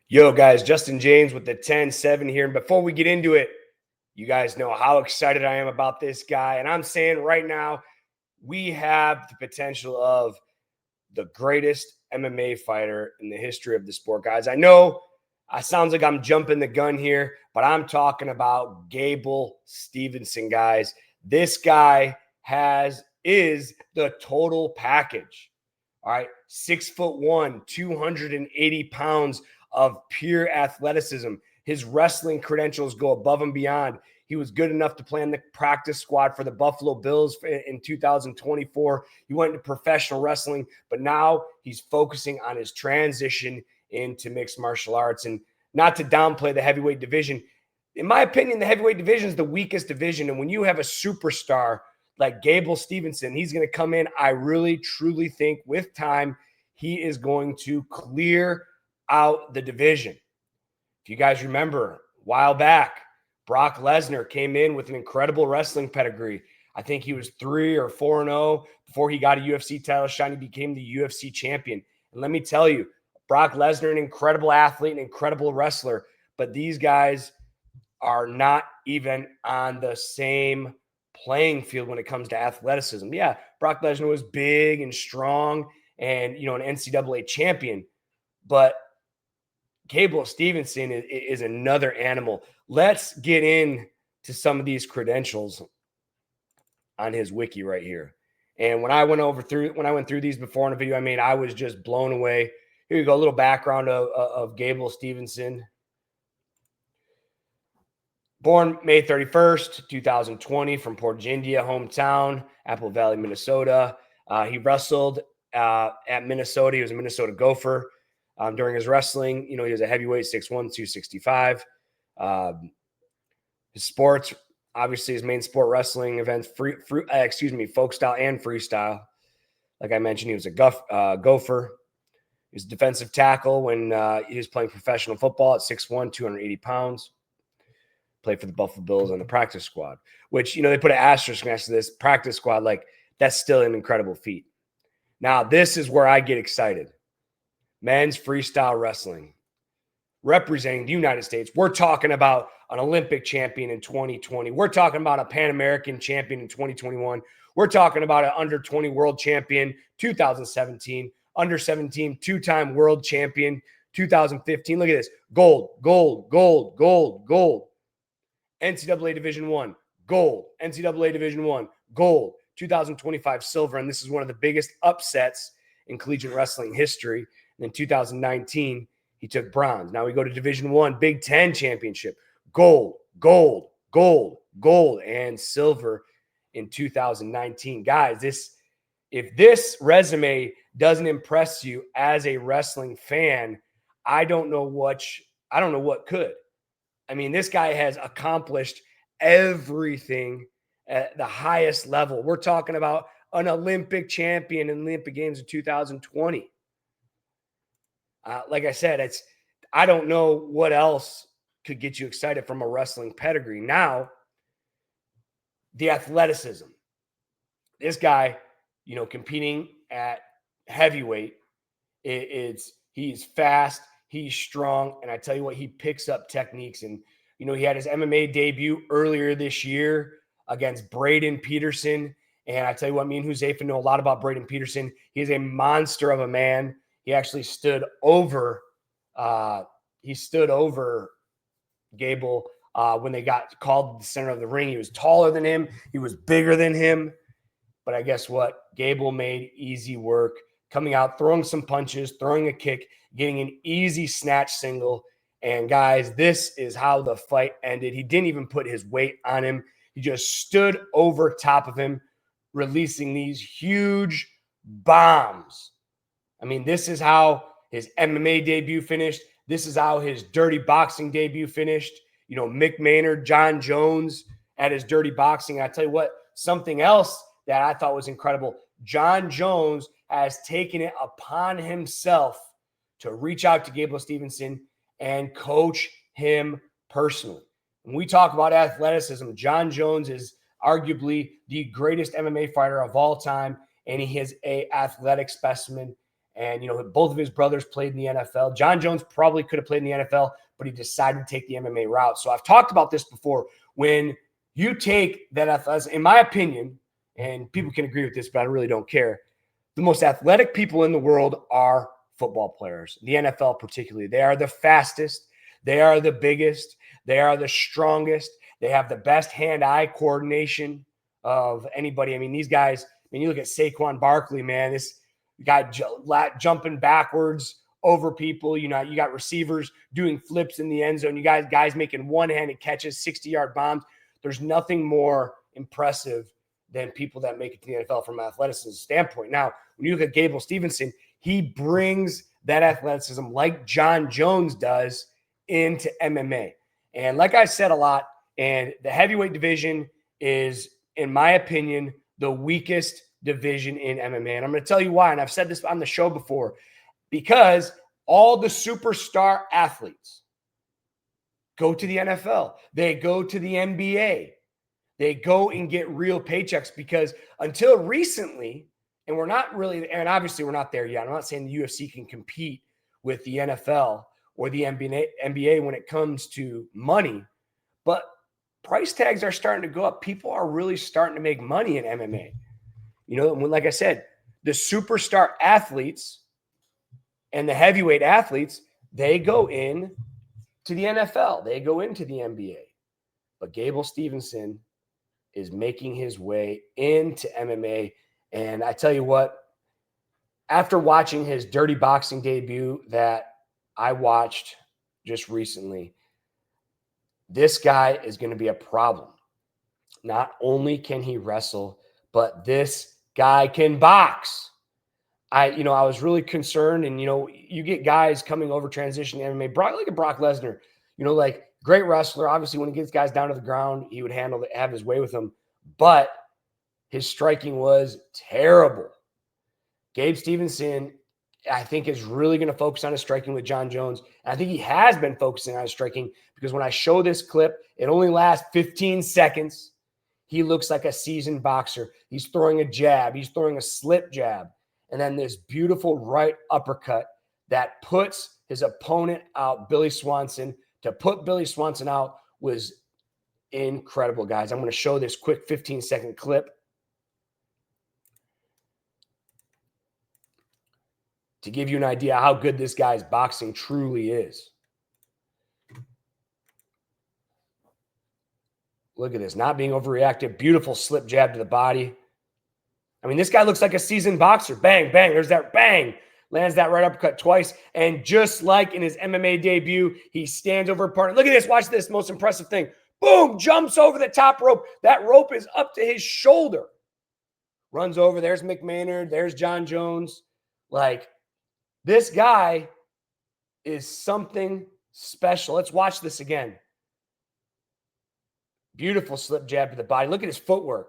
Yo, guys, Justin James with the 10-7 here. And before we get into it, you guys know how excited I am about this guy. And I'm saying right now, we have the potential of the greatest MMA fighter in the history of the sport, guys. I know it sounds like I'm jumping the gun here, but I'm talking about Gable Stevenson, guys. This guy is the total package. All right, 6'1", 280 pounds of pure athleticism. His wrestling credentials go above and beyond. He was good enough to play on the practice squad for the Buffalo Bills in 2024. He went into professional wrestling, but now he's focusing on his transition into mixed martial arts. And not to downplay the heavyweight division, in my opinion, the heavyweight division is the weakest division. And when you have a superstar like Gable Stevenson, he's going to come in. I really, truly think with time, he is going to clear out the division. If you guys remember, a while back, Brock Lesnar came in with an incredible wrestling pedigree. I think he was 3 or 4-0 before he got a UFC title shot. He became the UFC champion. And let me tell you, Brock Lesnar, an incredible athlete, an incredible wrestler, but these guys are not even on the same playing field when it comes to athleticism. Yeah, Brock Lesnar was big and strong and, an NCAA champion, but Gable Stevenson is another animal. Let's get into some of these credentials on his wiki right here. And when I went through these before in a video I made, I was just blown away. Here you go, a little background of Gable Stevenson. Born May 31st, 2020, from Portage, India, hometown, Apple Valley, Minnesota. He wrestled at Minnesota. He was a Minnesota Gopher. During his wrestling, he was a heavyweight, 6'1", 265. His sports, obviously, his main sport, wrestling events, folk style and freestyle. Like I mentioned, he was a Gopher. He was a defensive tackle when he was playing professional football at 6'1", 280 pounds. Played for the Buffalo Bills on the practice squad, which, they put an asterisk next to this practice squad. Like, that's still an incredible feat. Now, this is where I get excited. Men's freestyle wrestling, representing the United States. We're talking about an Olympic champion in 2020. We're talking about a Pan American champion in 2021. We're talking about an under 20 world champion, 2017, under 17, two-time world champion, 2015. Look at this. Gold, gold, gold, gold, gold. NCAA Division I, gold. NCAA Division I, gold. 2025 silver. And this is one of the biggest upsets in collegiate wrestling history. And in 2019, he took bronze. Now we go to Division I, Big Ten championship, gold, gold, gold, gold, and silver in 2019. Guys, if this resume doesn't impress you as a wrestling fan, I don't know what could. I mean, this guy has accomplished everything at the highest level. We're talking about an Olympic champion in the Olympic Games in 2020. Like I said, I don't know what else could get you excited from a wrestling pedigree. Now, the athleticism. This guy, competing at heavyweight, he's fast, he's strong, and I tell you what, he picks up techniques. And, he had his MMA debut earlier this year against Brayden Peterson. And I tell you what, me and Huzefa know a lot about Brayden Peterson. He is a monster of a man. He actually stood over Gable when they got called to the center of the ring. He was taller than him. He was bigger than him. But I guess what? Gable made easy work, coming out, throwing some punches, throwing a kick, getting an easy snatch single. And guys, this is how the fight ended. He didn't even put his weight on him. He just stood over top of him, releasing these huge bombs. I mean, this is how his MMA debut finished. This is how his dirty boxing debut finished. Mick Maynard, Jon Jones at his dirty boxing. I tell you what, something else that I thought was incredible. Jon Jones has taken it upon himself to reach out to Gable Stevenson and coach him personally. When we talk about athleticism, Jon Jones is arguably the greatest MMA fighter of all time, and he is an athletic specimen. And, both of his brothers played in the NFL. Jon Jones probably could have played in the NFL, but he decided to take the MMA route. So I've talked about this before. When you take that athleticism, in my opinion, and people can agree with this, but I really don't care, the most athletic people in the world are football players, the NFL particularly. They are the fastest. They are the biggest. They are the strongest. They have the best hand-eye coordination of anybody. I mean, these guys, you look at Saquon Barkley, man, this guy jumping backwards over people. You got receivers doing flips in the end zone. You guys making one-handed catches, 60-yard bombs. There's nothing more impressive than people that make it to the NFL from an athleticism standpoint. Now, when you look at Gable Stevenson, he brings that athleticism like Jon Jones does into MMA. And like I said a lot, and the heavyweight division is, in my opinion, the weakest division in MMA. And I'm going to tell you why. And I've said this on the show before, because all the superstar athletes go to the NFL. They go to the NBA. They go and get real paychecks, because until recently, and we're not really, and obviously we're not there yet. I'm not saying the UFC can compete with the NFL or the NBA when it comes to money, but price tags are starting to go up. People are really starting to make money in MMA. Like I said, the superstar athletes and the heavyweight athletes, they go in to the NFL. They go into the NBA. But Gable Stevenson is making his way into MMA. And I tell you what, after watching his Dirty Boxing debut that I watched just recently, this guy is going to be a problem. Not only can he wrestle, but this guy can box. I was really concerned, and you get guys coming over transition to MMA. Look at Brock Lesnar. Great wrestler. Obviously, when he gets guys down to the ground, he would have his way with them. But his striking was terrible. Gabe Stevenson, I think, is really going to focus on his striking with Jon Jones. And I think he has been focusing on his striking, because when I show this clip, it only lasts 15 seconds. He looks like a seasoned boxer. He's throwing a jab. He's throwing a slip jab. And then this beautiful right uppercut that puts his opponent out, Billy Swanson. To put Billy Swanson out was incredible, guys. I'm going to show this quick 15-second clip to give you an idea how good this guy's boxing truly is. Look at this, not being overreactive. Beautiful slip jab to the body. I mean, this guy looks like a seasoned boxer. Bang, bang, there's that bang. Lands that right uppercut twice. And just like in his MMA debut, he stands over a partner. Look at this, watch this, most impressive thing. Boom, jumps over the top rope. That rope is up to his shoulder. Runs over, there's Mick Maynard, there's Jon Jones. This guy is something special. Let's watch this again. Beautiful slip jab to the body. Look at his footwork.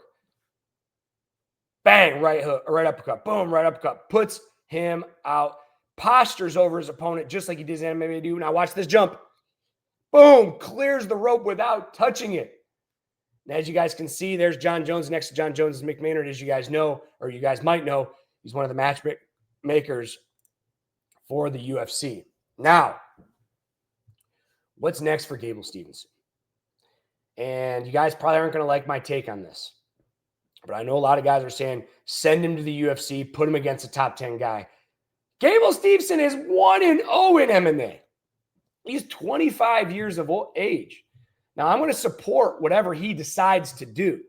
Bang, right hook, right uppercut. Boom, right uppercut. Puts him out. Postures over his opponent just like he did in MMA debut. Now watch this jump. Boom, clears the rope without touching it. And as you guys can see, there's Jon Jones. Next to Jon Jones is Mick Maynard, as you guys know, or you guys might know. He's one of the matchmakers for the UFC. Now, what's next for Gable Stevenson? And you guys probably aren't going to like my take on this, but I know a lot of guys are saying, send him to the UFC, put him against a top 10 guy. Gable Stevenson is 1-0 in MMA. He's 25 years of age. Now, I'm going to support whatever he decides to do,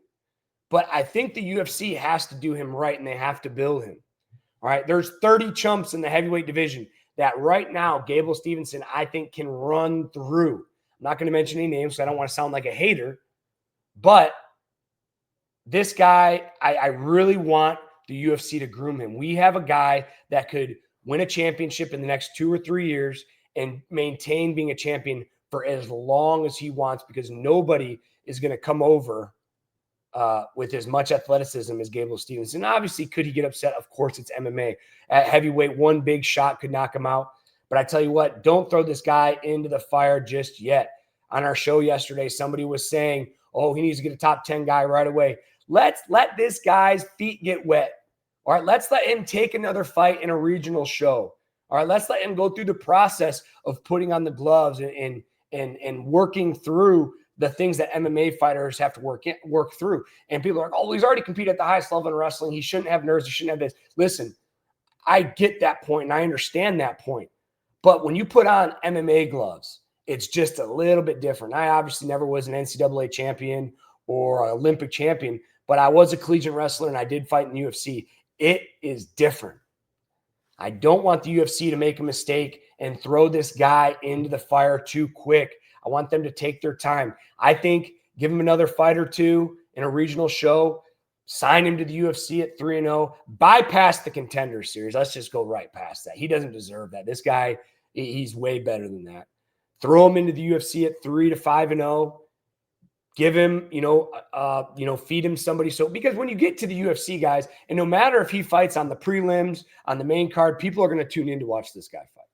but I think the UFC has to do him right, and they have to build him. All right, there's 30 chumps in the heavyweight division that right now Gable Stevenson, I think, can run through. I'm not going to mention any names, so I don't want to sound like a hater, but this guy, I really want the UFC to groom him. We have a guy that could win a championship in the next 2 or 3 years and maintain being a champion for as long as he wants, because nobody is going to come over with as much athleticism as Gable Stevenson. Obviously, could he get upset? Of course, it's MMA. At heavyweight, one big shot could knock him out. But I tell you what, don't throw this guy into the fire just yet. On our show yesterday, somebody was saying, oh, he needs to get a top 10 guy right away. Let's let this guy's feet get wet. All right, let's let him take another fight in a regional show. All right, let's let him go through the process of putting on the gloves and working through the things that MMA fighters have to work through. And people are like, oh, he's already competed at the highest level in wrestling. He shouldn't have nerves. He shouldn't have this. Listen, I get that point and I understand that point. But when you put on MMA gloves, it's just a little bit different. I obviously never was an NCAA champion or an Olympic champion, but I was a collegiate wrestler and I did fight in the UFC. It is different. I don't want the UFC to make a mistake and throw this guy into the fire too quick. I want them to take their time. I think give him another fight or two in a regional show, sign him to the UFC at 3-0, bypass the Contender Series. Let's just go right past that. He doesn't deserve that. This guy, he's way better than that. Throw him into the UFC at 3-5-0. Give him, feed him somebody. So, because when you get to the UFC, guys, and no matter if he fights on the prelims, on the main card, people are going to tune in to watch this guy fight.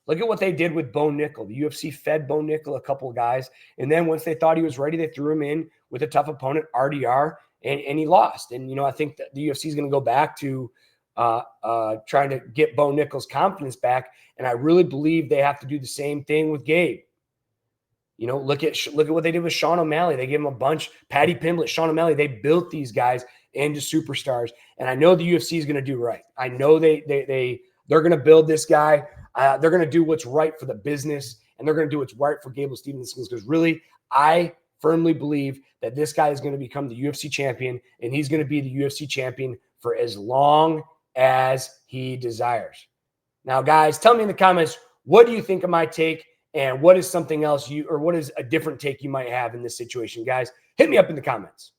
Look at what they did with Bo Nickel. The UFC fed Bo Nickel a couple of guys. And then once they thought he was ready, they threw him in with a tough opponent, RDR, and he lost. And, I think that the UFC is going to go back to trying to get Bo Nickel's confidence back. And I really believe they have to do the same thing with Gabe. Look at what they did with Sean O'Malley. They gave him a bunch. Paddy Pimblett, Sean O'Malley. They built these guys into superstars, and I know the UFC is going to do right. I know they're going to build this guy. They're going to do what's right for the business, and they're going to do what's right for Gable Stevenson. Because really, I firmly believe that this guy is going to become the UFC champion, and he's going to be the UFC champion for as long as he desires. Now, guys, tell me in the comments, what do you think of my take? And what is something else what is a different take you might have in this situation? Guys, hit me up in the comments.